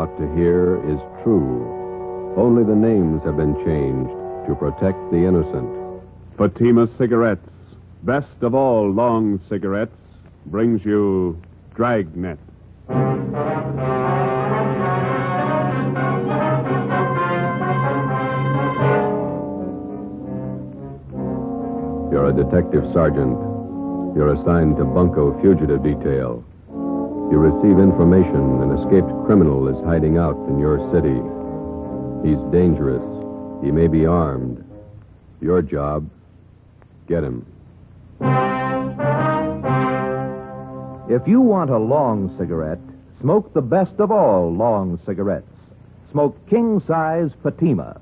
about to hear is true. Only the names have been changed to protect the innocent. Fatima Cigarettes, best of all long cigarettes, brings you Dragnet. You're a detective sergeant. You're assigned to Bunko Fugitive Detail. You receive information an escaped criminal is hiding out in your city. He's dangerous. He may be armed. Your job, get him. If you want a long cigarette, smoke the best of all long cigarettes. Smoke king-size Fatima.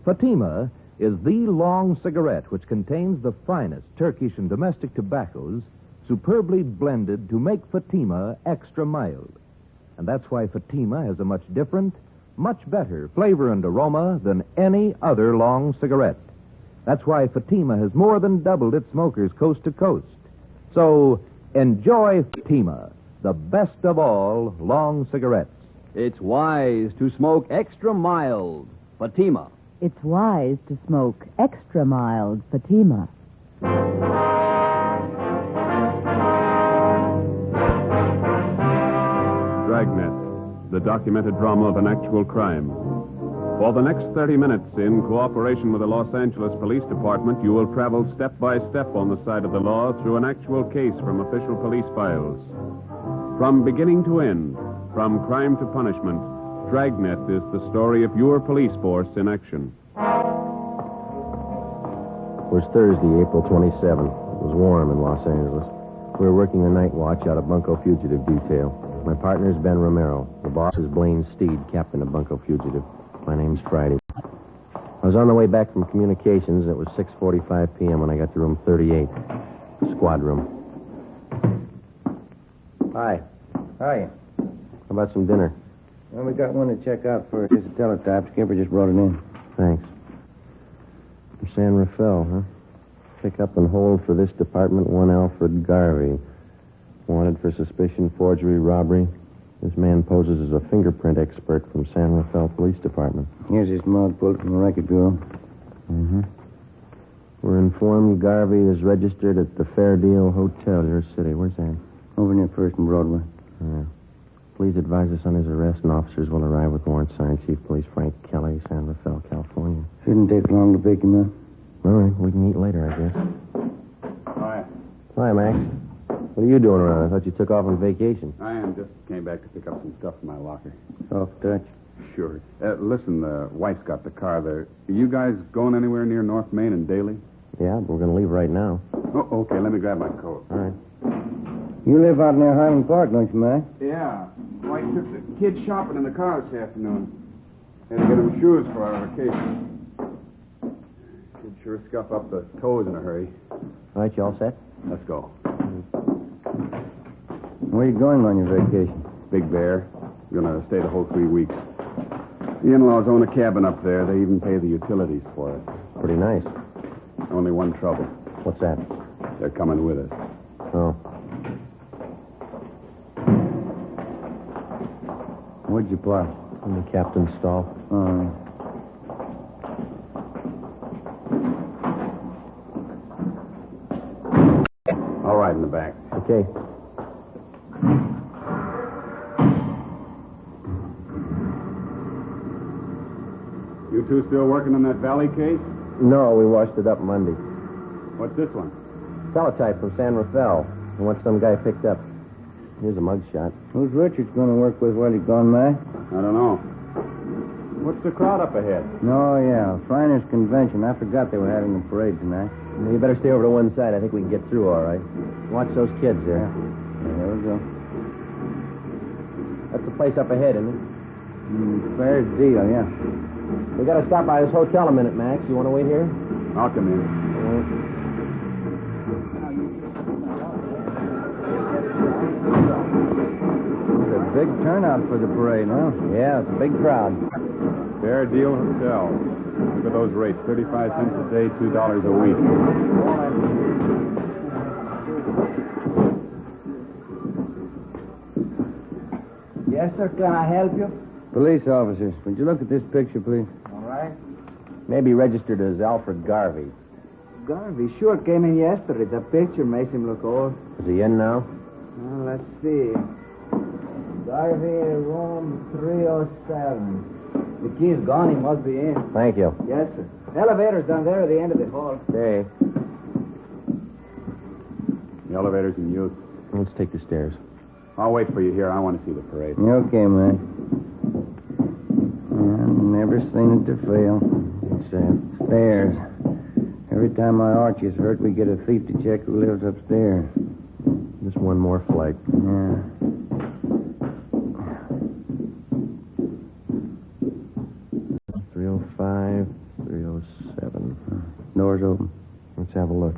Fatima is the long cigarette which contains the finest Turkish and domestic tobaccos superbly blended to make Fatima extra mild. And that's why Fatima has a much different, much better flavor and aroma than any other long cigarette. That's why Fatima has more than doubled its smokers coast to coast. So, enjoy Fatima, the best of all long cigarettes. It's wise to smoke extra mild Fatima. It's wise to smoke extra mild Fatima. Dragnet, the documented drama of an actual crime. For the next 30 minutes, in cooperation with the Los Angeles Police Department, you will travel step by step on the side of the law through an actual case from official police files. From beginning to end, from crime to punishment, Dragnet is the story of your police force in action. It was Thursday, April 27th. It was warm in Los Angeles. We were working the night watch out of Bunko Fugitive Detail. My partner is Ben Romero. The boss is Blaine Steed, captain of Bunko Fugitive. My name's Friday. I was on the way back from communications. It was 6:45 p.m. when I got to room 38, squad room. Hi. Hi. How about some dinner? Well, we got one to check out for just a teletype. Skipper just brought it in. Thanks. From San Rafael, huh? Pick up and hold for this department one Alfred Garvey. Wanted for suspicion, forgery, robbery. This man poses as a fingerprint expert from San Rafael Police Department. Here's his mouth pulled from the record bureau. Mm-hmm. We're informed Garvey is registered at the Fair Deal Hotel, your city. Where's that? Over near First and Broadway. Yeah. Please advise us on his arrest, and officers will arrive with warrant signed. Chief Police Frank Kelly, San Rafael, California. Shouldn't take long to pick him up. All right, we can eat later, I guess. Hi. Hi, Max. What are you doing around? I thought you took off on vacation. I am. Just came back to pick up some stuff in my locker. Soft touch. Sure. Listen, the wife's got the car there. Are you guys going anywhere near North Main and Daly? Yeah, but we're going to leave right now. Oh, okay. Let me grab my coat. All right. You live out near Highland Park, don't you, Mac? Yeah. Wife took the kids shopping in the car this afternoon. Had to get them shoes for our vacation. Could sure scuff up the toes in a hurry. All right, you all set? Let's go. Where are you going on your vacation? Big Bear. We're going to stay the whole 3 weeks. The in-laws own a cabin up there. They even pay the utilities for it. Pretty nice. Only one trouble. What's that? They're coming with us. Oh. Where'd you park? In the captain's stall. All right, in the back. Okay. You two still working on that Valley case? No, we washed it up Monday. What's this one? Teletype from San Rafael. I want some guy picked up. Here's a mugshot. Who's Richards going to work with while he's gone, Mac? I don't know. What's the crowd up ahead? No, yeah. Shriners Convention. I forgot they were having a parade tonight. You better stay over to one side. I think we can get through all right. Watch those kids there. Yeah, there we go. That's the place up ahead, isn't it? Fair deal, yeah. We got to stop by this hotel a minute, Max. You want to wait here? I'll come in. It's a big turnout for the parade, huh? Yeah, it's a big crowd. Fair Deal Hotel. Look at those rates. 35 cents a day, $2 a week. Yes, sir. Can I help you? Police officers, would you look at this picture, please? All right. Maybe registered as Alfred Garvey. Garvey sure came in yesterday. The picture makes him look old. Is he in now? Well, let's see. Garvey, room 307. The key's gone. He must be in. Thank you. Yes, sir. Elevator's down there at the end of the hall. Okay. The elevator's in use. Let's take the stairs. I'll wait for you here. I want to see the parade. Okay, man. Never seen it to fail. It's Stairs. Every time my arch is hurt, we get a thief to check who lives upstairs. just one more flight. Yeah. 305, 307. Door's open. Let's have a look.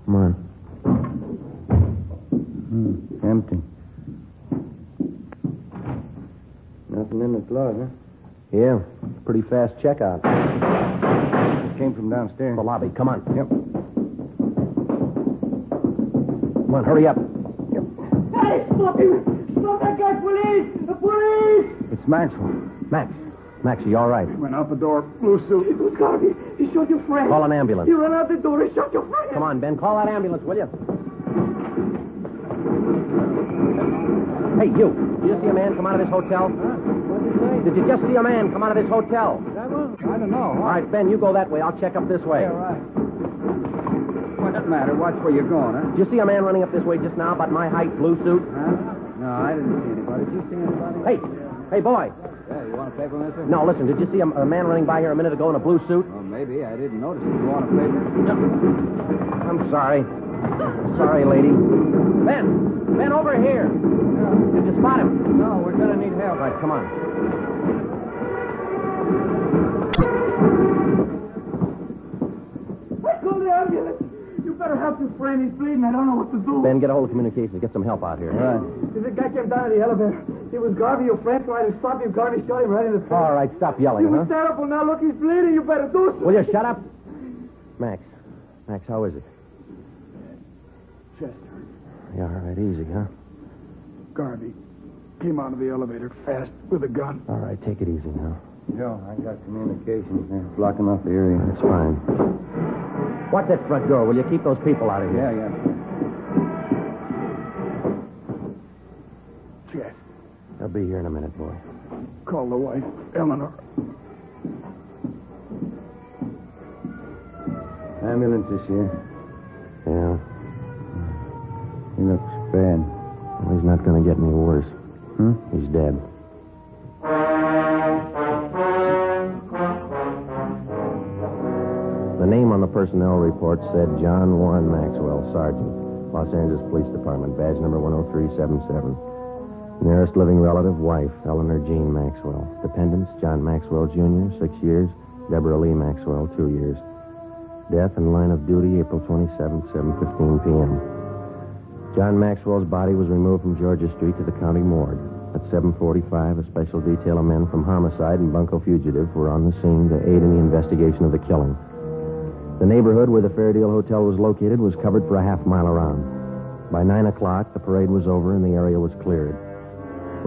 Come on. Empty. Nothing in the closet. Yeah, pretty fast checkout. Came from downstairs. The lobby. Come on. Yep. Come on, hurry up. Hey, stop him! Stop that guy, police! The police! It's Maxwell. Max, are you all right? Went out the door, blue suit. It was Garvey. He shot your friend. Call an ambulance. He ran out the door. He shot your friend. Come on, Ben. Call that ambulance, will you? Hey, you. Did you see a man come out of this hotel? What'd you say? Did you just see a man come out of this hotel? I don't know. All right, Ben, you go that way. I'll check up this way. Yeah, right. What's the matter? Watch where you're going, huh? Did you see a man running up this way just now, about my height, blue suit? No, I didn't see anybody. Did you see anybody? Hey, boy. Yeah, you want a paper, mister? No, listen, did you see a man running by here a minute ago in a blue suit? Well, maybe. I didn't notice it. You want a paper? I'm sorry. Sorry, lady. Ben, over here. Did you spot him? No, we're going to need help. All right, come on. Hey, call the ambulance. You better help your friend. He's bleeding. I don't know what to do. Ben, get a hold of communications. Get some help out here. Right. The guy came down to the elevator. It was Garvey, your friend, tried to stop him. Garvey shot him right in the face. All right, stop He yelling, was huh? terrible. Now, look, he's bleeding. You better do something. Will you shut up? Max, how is it? Chester. Yeah, all right, easy, huh? Garvey came out of the elevator fast with a gun. All right, take it easy now. Joe, I got communications. They're blocking off the area. That's fine. Watch that front door. Will you keep those people out of here? Yeah. Chester. They'll be here in a minute, boy. Call the wife, Eleanor. Ambulance is here. Yeah. He looks bad. Well, he's not going to get any worse. He's dead. The name on the personnel report said John Warren Maxwell, Sergeant, Los Angeles Police Department, badge number 10377. Nearest living relative, wife, Eleanor Jean Maxwell. Dependents, John Maxwell, Jr., 6 years. Deborah Lee Maxwell, 2 years. Death in line of duty, April 27th, 7:15 p.m. John Maxwell's body was removed from Georgia Street to the county morgue. At 7:45, a special detail of men from Homicide and Bunco Fugitive were on the scene to aid in the investigation of the killing. The neighborhood where the Fairdale Hotel was located was covered for a half mile around. By 9 o'clock, the parade was over and the area was cleared.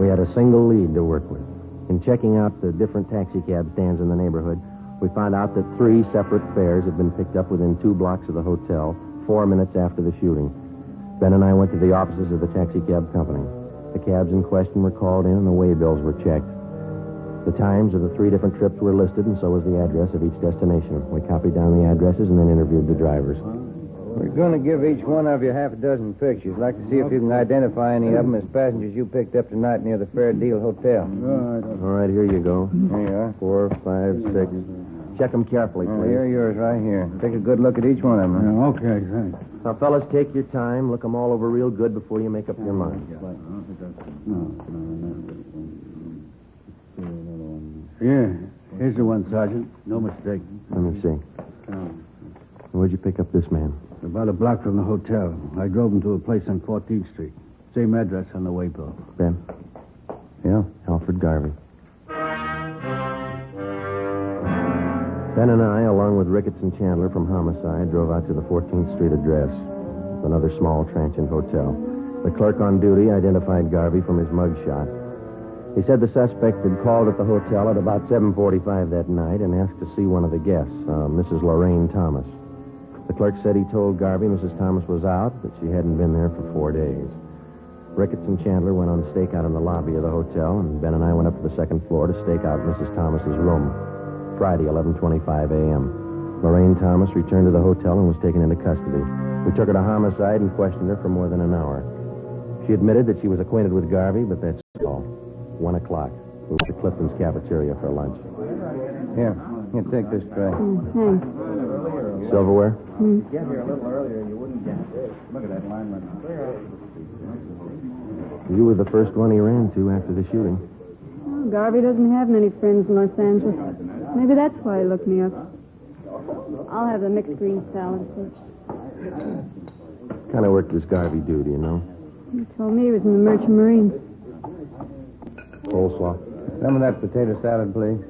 We had a single lead to work with. In checking out the different taxicab stands in the neighborhood, we found out that 3 separate fares had been picked up within 2 blocks of the hotel 4 minutes after the shooting. Ben and I went to the offices of the taxicab company. The cabs in question were called in and the way bills were checked. The times of the 3 different trips were listed, and so was the address of each destination. We copied down the addresses and then interviewed the drivers. We're going to give each one of you half a dozen pictures. Like to see if you can identify any of them as passengers you picked up tonight near the Fair Deal Hotel. All right, here you go. There you are. 4, 5, 6. Check them carefully, please. Here are yours right here. Take a good look at each one of them. Huh? Okay, thanks. Now, fellas, take your time. Look them all over real good before you make up your mind. Yeah, here's the one, Sergeant. No mistake. Let me see. Where'd you pick up this man? About a block from the hotel. I drove him to a place on 14th Street. Same address on the waybill. Ben? Yeah? Alfred Garvey. Ben and I, along with Ricketts and Chandler from Homicide, drove out to the 14th Street address. Another small transient hotel. The clerk on duty identified Garvey from his mug shot. He said the suspect had called at the hotel at about 7:45 that night and asked to see one of the guests, Mrs. Lorraine Thomas. The clerk said he told Garvey Mrs. Thomas was out, but she hadn't been there for 4 days. Ricketts and Chandler went on stakeout in the lobby of the hotel, and Ben and I went up to the second floor to stake out Mrs. Thomas's room. Friday, 11:25 a.m. Lorraine Thomas returned to the hotel and was taken into custody. We took her to homicide and questioned her for more than an hour. She admitted that she was acquainted with Garvey, but that's all. 1 o'clock. We went to Clifton's cafeteria for lunch. Here, take this tray. Thanks. Silverware? Get here a little earlier, you wouldn't get this. Look at that lineman. You were the first one he ran to after the shooting. Oh, Garvey doesn't have many friends in Los Angeles. Maybe that's why he looked me up. I'll have the mixed green salad, please. What kind of work does Garvey do you know? He told me he was in the Merchant Marines. Coleslaw. Some of that potato salad, please.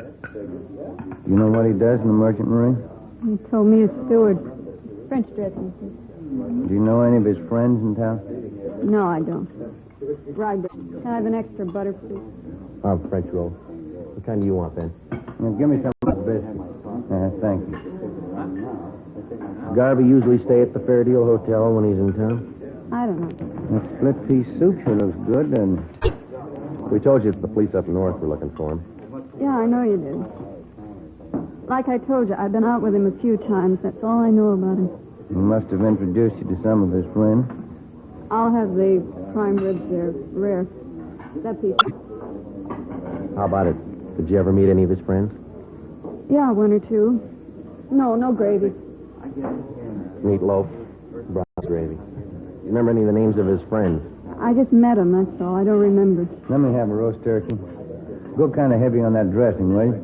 You know what he does in the Merchant Marine? He told me he's steward. French dressing, please. Do you know any of his friends in town? No, I don't. Right. Can I have an extra butter, please? I'll have French rolls. What kind do you want, Ben? Now, give me some of this biscuit. Thank you. Garvey usually stay at the Fair Deal Hotel when he's in town? I don't know. That split pea soup sure looks good, and We told you it's the police up north were looking for him. Yeah, I know you did. Like I told you, I've been out with him a few times. That's all I know about him. he must have introduced you to some of his friends. I'll have the prime ribs there. Rare. That piece. How about it? Did you ever meet any of his friends? Yeah, one or two. No gravy. Meatloaf, brown gravy. You remember any of the names of his friends? I just met him, that's all. I don't remember. Let me have a roast turkey. Go kind of heavy on that dressing, will you?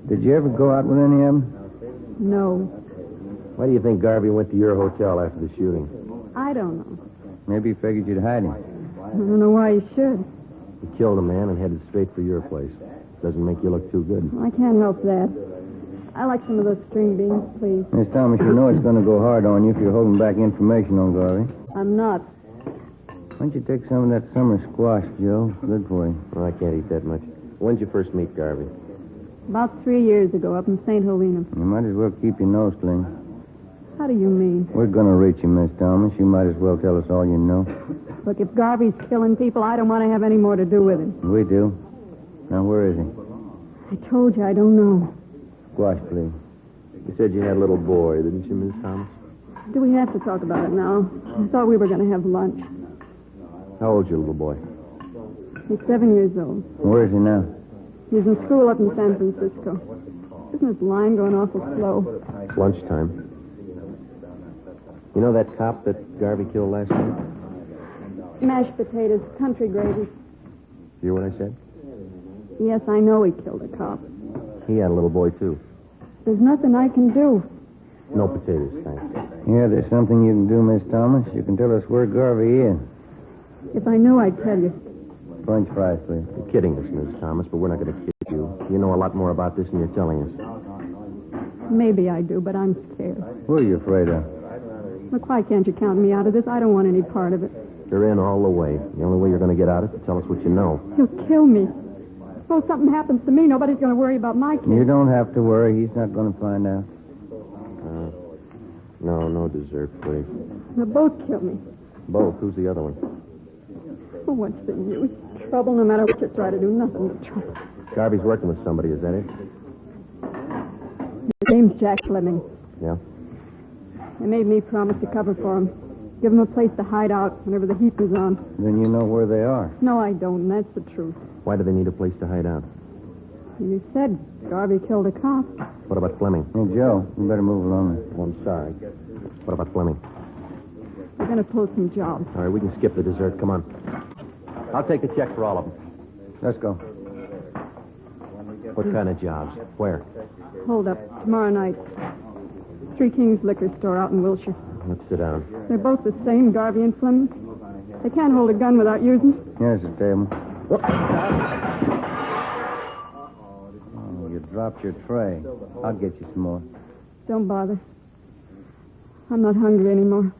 Did you ever go out with any of them? No. Why do you think Garvey went to your hotel after the shooting? I don't know. Maybe he figured you'd hide him. I don't know why he should. He killed a man and headed straight for your place. Doesn't make you look too good. I can't help that. I like some of those string beans, please. Miss Thomas, you know it's going to go hard on you if you're holding back information on Garvey. I'm not. Why don't you take some of that summer squash, Joe? Good for you. Well, I can't eat that much. When did you first meet Garvey? About 3 years ago, up in St. Helena. You might as well keep your nose clean. How do you mean? We're going to reach you, Miss Thomas. You might as well tell us all you know. Look, if Garvey's killing people, I don't want to have any more to do with him. We do. Now, where is he? I told you, I don't know. Squash, please. You said you had a little boy, didn't you, Miss Thomas? Do we have to talk about it now? I thought we were going to have lunch. How old's your little boy? He's 7 years old. Where is he now? He's in school up in San Francisco. Isn't his line going awful slow? It's lunchtime. You know that cop that Garvey killed last night? Mashed potatoes, country gravy. Hear what I said? Yes, I know he killed a cop. He had a little boy, too. There's nothing I can do. No potatoes, thanks. Yeah, there's something you can do, Miss Thomas. You can tell us where Garvey is. If I knew, I'd tell you. French fries, please. You're kidding us, Miss Thomas, but we're not going to kid you. You know a lot more about this than you're telling us. Maybe I do, but I'm scared. Who are you afraid of? Look, why can't you count me out of this? I don't want any part of it. You're in all the way. The only way you're going to get out is to tell us what you know. He'll kill me. Suppose something happens to me, nobody's going to worry about my kid. You don't have to worry. He's not going to find out. No dessert, please. They'll both kill me. Both? Who's the other one? Oh, what's the use? Trouble, no matter what you try to do, nothing but trouble. Garvey's working with somebody, is that it? His name's Jack Fleming. Yeah? They made me promise to cover for him. Give him a place to hide out whenever the heat was on. Then you know where they are. No, I don't, and that's the truth. Why do they need a place to hide out? You said Garvey killed a cop. What about Fleming? Hey, Joe, you better move along. Oh, I'm sorry. What about Fleming? We're going to pull some jobs. All right, we can skip the dessert. Come on. I'll take a check for all of them. Let's go. What kind of jobs? Where? Hold up. Tomorrow night. Three Kings Liquor Store out in Wilshire. Let's sit down. They're both the same, Garvey and Fleming. They can't hold a gun without using it. Here's the table. Oh, you dropped your tray. I'll get you some more. Don't bother. I'm not hungry anymore.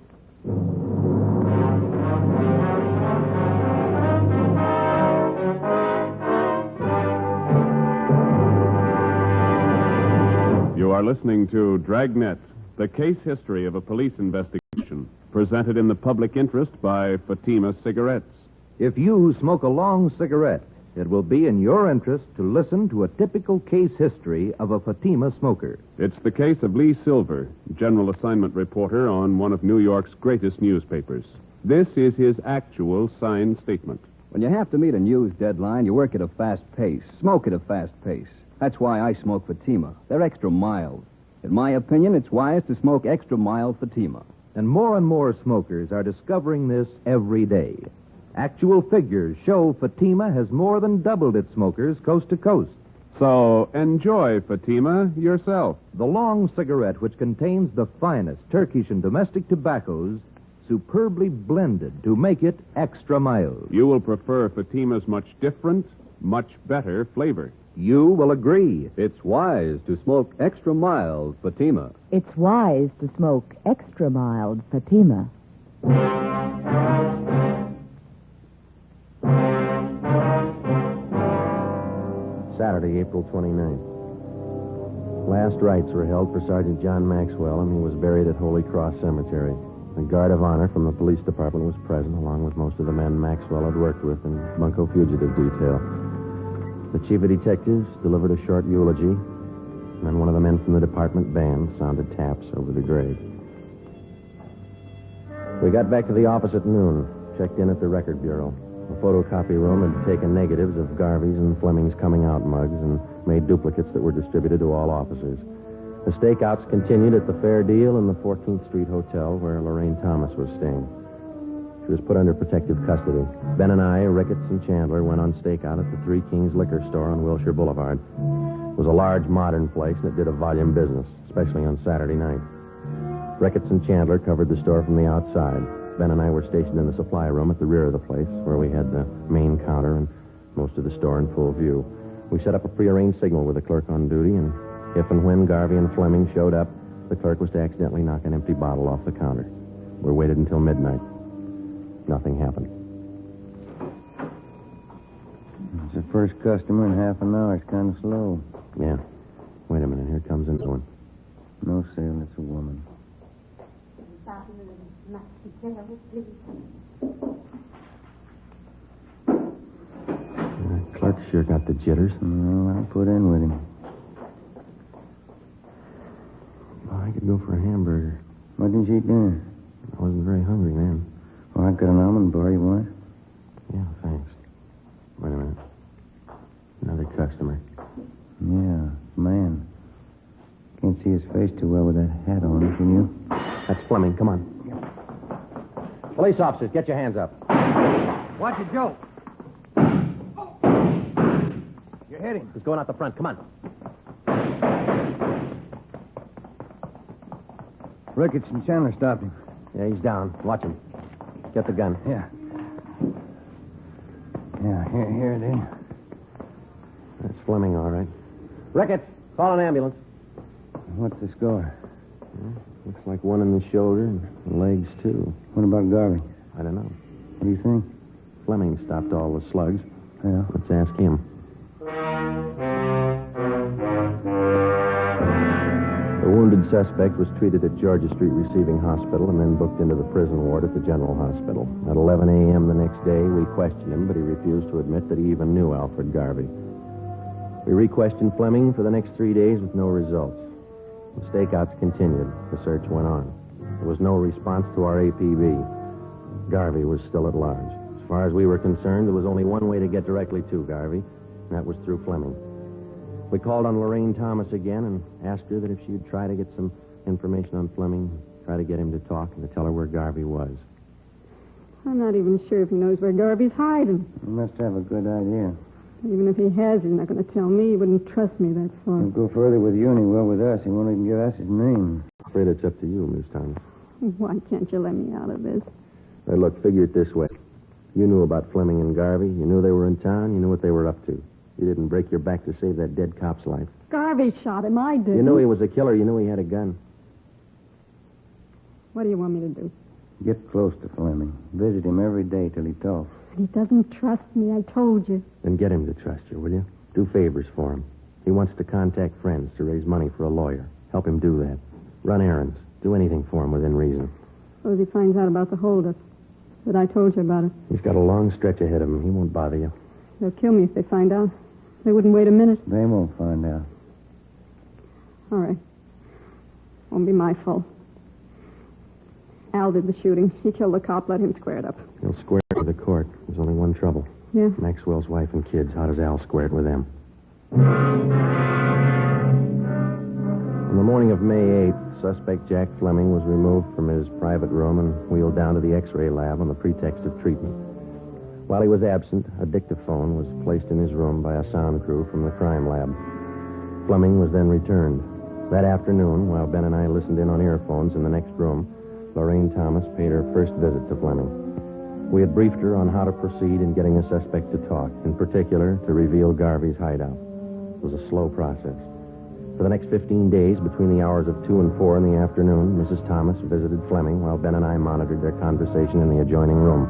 are listening to Dragnet, the case history of a police investigation, presented in the public interest by Fatima Cigarettes. If you smoke a long cigarette, it will be in your interest to listen to a typical case history of a Fatima smoker. It's the case of Lee Silver, general assignment reporter on one of New York's greatest newspapers. This is his actual signed statement. When you have to meet a news deadline, you work at a fast pace, smoke at a fast pace. That's why I smoke Fatima. They're extra mild. In my opinion, it's wise to smoke extra mild Fatima. And more smokers are discovering this every day. Actual figures show Fatima has more than doubled its smokers coast to coast. So enjoy Fatima yourself. The long cigarette, which contains the finest Turkish and domestic tobaccos, superbly blended to make it extra mild. You will prefer Fatima's much different, much better flavor. You will agree. It's wise to smoke extra mild Fatima. It's wise to smoke extra mild Fatima. Saturday, April 29th. Last rites were held for Sergeant John Maxwell, and he was buried at Holy Cross Cemetery. The guard of honor from the police department was present, along with most of the men Maxwell had worked with in Bunko Fugitive Detail. The chief of detectives delivered a short eulogy, and then one of the men from the department band sounded taps over the grave. We got back to the office at noon, checked in at the record bureau. The photocopy room had taken negatives of Garvey's and Fleming's coming out mugs and made duplicates that were distributed to all officers. The stakeouts continued at the Fair Deal in the 14th Street Hotel where Lorraine Thomas was staying. She was put under protective custody. Ben and I, Ricketts and Chandler, went on stakeout at the Three Kings Liquor Store on Wilshire Boulevard. It was a large, modern place, and it did a volume business, especially on Saturday night. Ricketts and Chandler covered the store from the outside. Ben and I were stationed in the supply room at the rear of the place, where we had the main counter and most of the store in full view. We set up a prearranged signal with the clerk on duty, and if and when Garvey and Fleming showed up, the clerk was to accidentally knock an empty bottle off the counter. We waited until midnight. Nothing happened. It's the first customer in half an hour. It's kind of slow. Yeah. Wait a minute. Here comes another one. No sale. It's a woman. The clerk sure got the jitters. Well, I'll put in with him. Well, I could go for a hamburger. What didn't you eat dinner? I wasn't very hungry then. Well, I've got an almond bar. You want it? Yeah, thanks. Wait a minute. Another customer. Yeah, man. Can't see his face too well with that hat on, can you? That's Fleming. Come on. Police officers, get your hands up. Watch it, Joe. You're hitting. He's going out the front. Come on. Ricketts and Chandler stopped him. Yeah, he's down. Watch him. Get the gun. Yeah. Yeah, here it is. That's Fleming, all right. Ricketts, call an ambulance. What's the score? Looks like one in the shoulder and legs, too. What about Garvey? I don't know. What do you think? Fleming stopped all the slugs. Yeah. Let's ask him. The wounded suspect was treated at Georgia Street Receiving Hospital and then booked into the prison ward at the General Hospital. At 11 a.m. the next day, we questioned him, but he refused to admit that he even knew Alfred Garvey. We re-questioned Fleming for the next 3 days with no results. The stakeouts continued. The search went on. There was no response to our APB. Garvey was still at large. As far as we were concerned, there was only one way to get directly to Garvey, and that was through Fleming. We called on Lorraine Thomas again and asked her that if she would try to get some information on Fleming, try to get him to talk and to tell her where Garvey was. I'm not even sure if he knows where Garvey's hiding. He must have a good idea. Even if he has, he's not going to tell me. He wouldn't trust me that far. He'll go further with you than he will with us. He won't even give us his name. I'm afraid it's up to you, Miss Thomas. Why can't you let me out of this? Hey, look, figure it this way. You knew about Fleming and Garvey. You knew they were in town. You knew what they were up to. You didn't break your back to save that dead cop's life. Garvey shot him. I did. You knew he was a killer. You knew he had a gun. What do you want me to do? Get close to Fleming. Visit him every day till he talks. He doesn't trust me, I told you. Then get him to trust you, will you? Do favors for him. He wants to contact friends to raise money for a lawyer. Help him do that. Run errands. Do anything for him within reason. Suppose he finds out about the holdup. That I told you about it. He's got a long stretch ahead of him. He won't bother you. They'll kill me if they find out. They wouldn't wait a minute. They won't find out. All right. Won't be my fault. Al did the shooting. He killed the cop. Let him square it up. He'll square it with the court. There's only one trouble. Yeah? Maxwell's wife and kids. How does Al square it with them? On the morning of May 8th, suspect Jack Fleming was removed from his private room and wheeled down to the X-ray lab on the pretext of treatment. While he was absent, a dictaphone was placed in his room by a sound crew from the crime lab. Fleming was then returned. That afternoon, while Ben and I listened in on earphones in the next room, Lorraine Thomas paid her first visit to Fleming. We had briefed her on how to proceed in getting the suspect to talk, in particular, to reveal Garvey's hideout. It was a slow process. For the next 15 days, between the hours of 2 and 4 in the afternoon, Mrs. Thomas visited Fleming while Ben and I monitored their conversation in the adjoining room.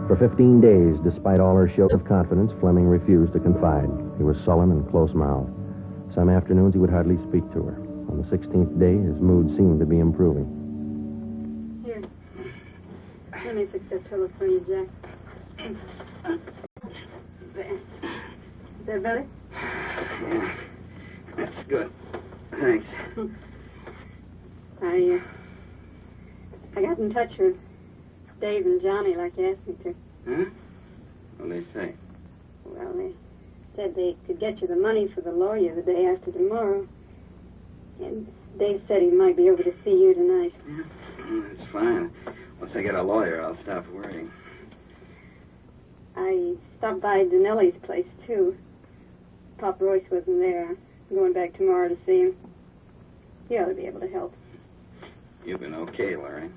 For 15 days, despite all her show of confidence, Fleming refused to confide. He was sullen and close-mouthed. Some afternoons he would hardly speak to her. On the 16th day, his mood seemed to be improving. Here. Let me fix that pillow for you, Jack. There. Is that better? Yeah. That's good. Thanks. I got in touch with Dave and Johnny like you asked me to. Huh? What'd they say? Well, they said they could get you the money for the lawyer the day after tomorrow. And Dave said he might be over to see you tonight. Yeah. That's fine. Once I get a lawyer, I'll stop worrying. I stopped by Danelli's place, too. Pop Royce wasn't there. I'm going back tomorrow to see him. He ought to be able to help. You've been okay, Larry.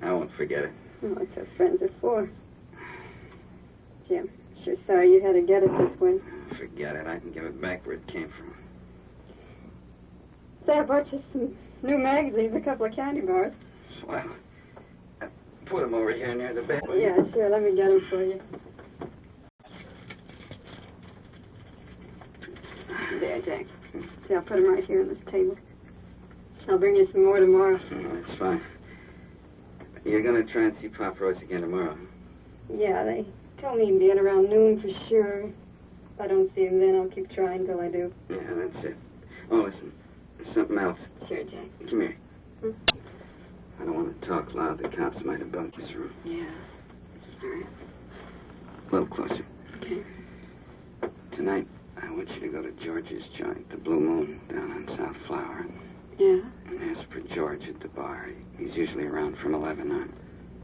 I won't forget it. Oh, that's what friends are for. Jim, sure sorry you had to get it this way. Forget it. I can give it back where it came from. Say, I bought you some new magazines, a couple of candy bars. Swell. Put them over here near the bed. Yeah, sure. Let me get them for you. There, Jack. See, I'll put them right here on this table. I'll bring you some more tomorrow. Oh, that's fine. You're going to try and see Pop Royce again tomorrow? Yeah, they told me he'd be in around noon for sure. If I don't see him then, I'll keep trying till I do. Yeah, that's it. Oh, listen. There's something else. Sure, Jack. Come here. I don't want to talk loud. The cops might have bunked this room. Yeah. All right. A little closer. Okay. Tonight, I want you to go to George's joint, the Blue Moon, down on South Flower. Yeah? And ask for George at the bar. He's usually around from 11 on.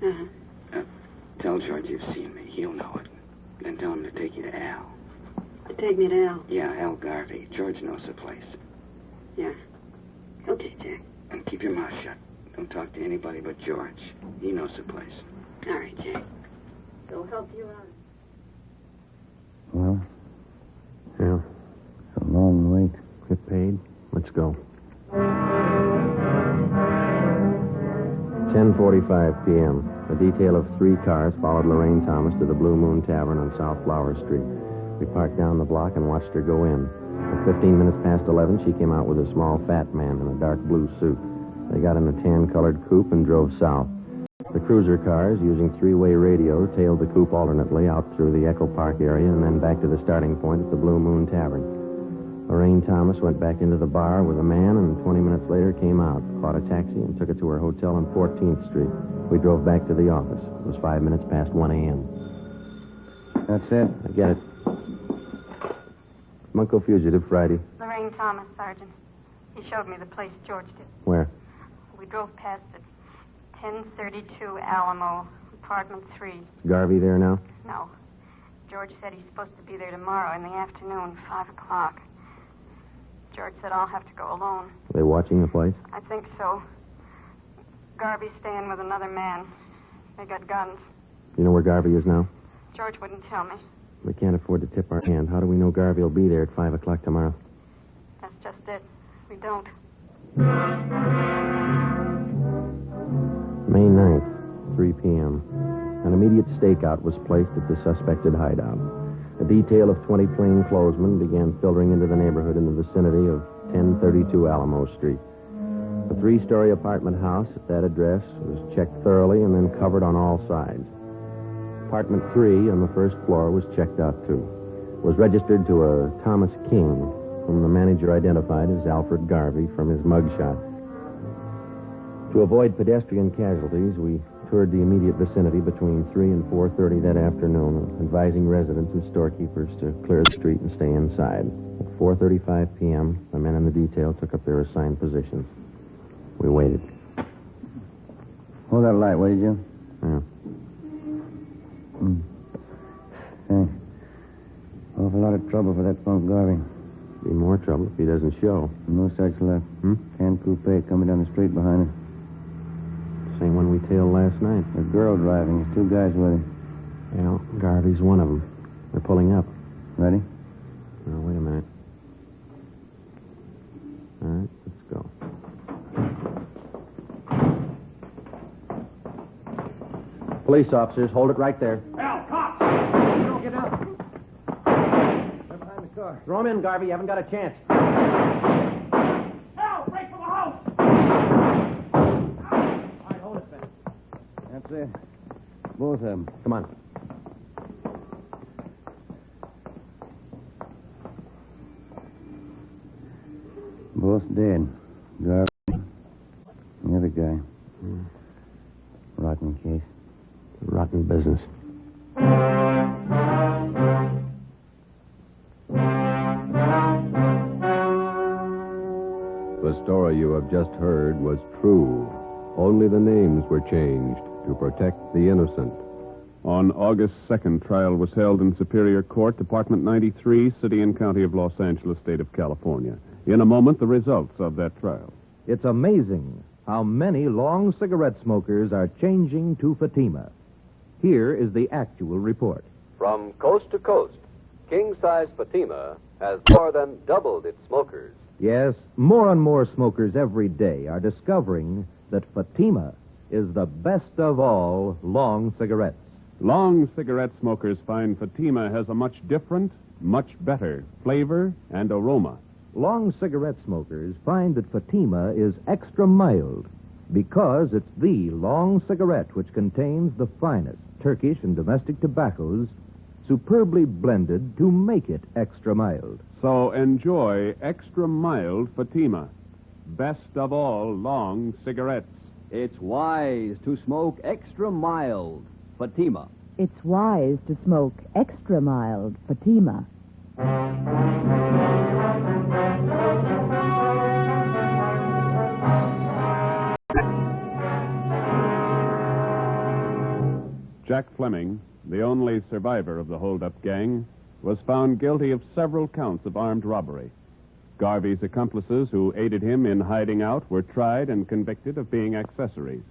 Uh-huh. Tell George you've seen me. He'll know it. Then tell him to take you to Al. To take me to Al? Yeah, Al Garvey. George knows the place. Yeah. Okay, Jack. And keep your mouth shut. Don't talk to anybody but George. He knows the place. All right, Jack. They'll help you out. Well, Yeah. it's a long wait. Get paid. Let's go. 10:45 p.m. A detail of 3 cars followed Lorraine Thomas to the Blue Moon Tavern on South Flower Street. We parked down the block and watched her go in. At 15 minutes past 11, she came out with a small fat man in a dark blue suit. They got in a tan-colored coupe and drove south. The cruiser cars, using 3-way radio, tailed the coupe alternately out through the Echo Park area and then back to the starting point at the Blue Moon Tavern. Lorraine Thomas went back into the bar with a man and 20 minutes later came out, caught a taxi, and took it to her hotel on 14th Street. We drove back to the office. It was 5 minutes past 1 a.m. That's it? I get it. Bunko Fugitive, Friday. Lorraine Thomas, Sergeant. He showed me the place George did. Where? We drove past it. 1032 Alamo, apartment 3. Garvey there now? No. George said he's supposed to be there tomorrow in the afternoon, 5 o'clock. George said I'll have to go alone. Are they watching the place? I think so. Garvey's staying with another man. They got guns. You know where Garvey is now? George wouldn't tell me. We can't afford to tip our hand. How do we know Garvey will be there at 5 o'clock tomorrow? That's just it. We don't. May 9th, 3 p.m. An immediate stakeout was placed at the suspected hideout. A detail of 20 plainclothesmen began filtering into the neighborhood in the vicinity of 1032 Alamo Street. The 3-story apartment house at that address was checked thoroughly and then covered on all sides. Apartment 3 on the first floor was checked out, too. It was registered to a Thomas King, whom the manager identified as Alfred Garvey from his mugshot. To avoid pedestrian casualties, we toured the immediate vicinity between 3 and 4:30 that afternoon, advising residents and storekeepers to clear the street and stay inside. At 4:35 p.m., the men in the detail took up their assigned positions. We waited. Hold that light, will you, Jim? Yeah. Thanks. Awful lot of trouble for that punk Garvey. Be more trouble if he doesn't show. No such luck. Tan coupe coming down the street behind us. Same one we tailed last night. A girl driving. There's 2 guys with him. Well, Garvey's one of them. They're pulling up. Ready? Now, wait a minute. All right, let's go. Police officers, hold it right there. Al, cops! Don't get out. They're behind the car. Throw him in, Garvey. You haven't got a chance. Al, break for the house! All right, hold it, Ben. That's it. Both of them. Come on. Both dead. Garvey. The other guy. Rotten case. Rotten business. The story you have just heard was true. Only the names were changed to protect the innocent. On August 2nd, trial was held in Superior Court, Department 93, City and County of Los Angeles, State of California. In a moment, the results of that trial. It's amazing how many long cigarette smokers are changing to Fatima. Here is the actual report. From coast to coast, king-size Fatima has more than doubled its smokers. Yes, more and more smokers every day are discovering that Fatima is the best of all long cigarettes. Long cigarette smokers find Fatima has a much different, much better flavor and aroma. Long cigarette smokers find that Fatima is extra mild because it's the long cigarette which contains the finest Turkish and domestic tobaccos superbly blended to make it extra mild. So enjoy extra mild Fatima. Best of all long cigarettes. It's wise to smoke extra mild Fatima. It's wise to smoke extra mild Fatima. Jack Fleming, the only survivor of the hold-up gang, was found guilty of several counts of armed robbery. Garvey's accomplices who aided him in hiding out were tried and convicted of being accessories.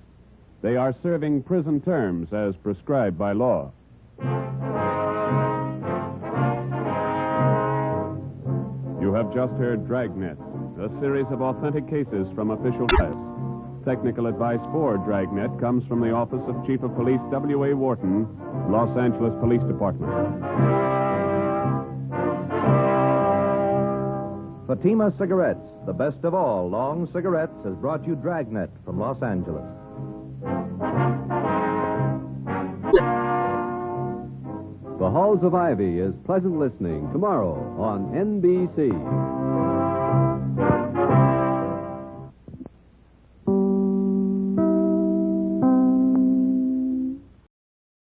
They are serving prison terms as prescribed by law. You have just heard Dragnet, a series of authentic cases from official press. Technical advice for Dragnet comes from the Office of Chief of Police W.A. Wharton, Los Angeles Police Department. Fatima Cigarettes, the best of all long cigarettes, has brought you Dragnet from Los Angeles. The Halls of Ivy is pleasant listening tomorrow on NBC.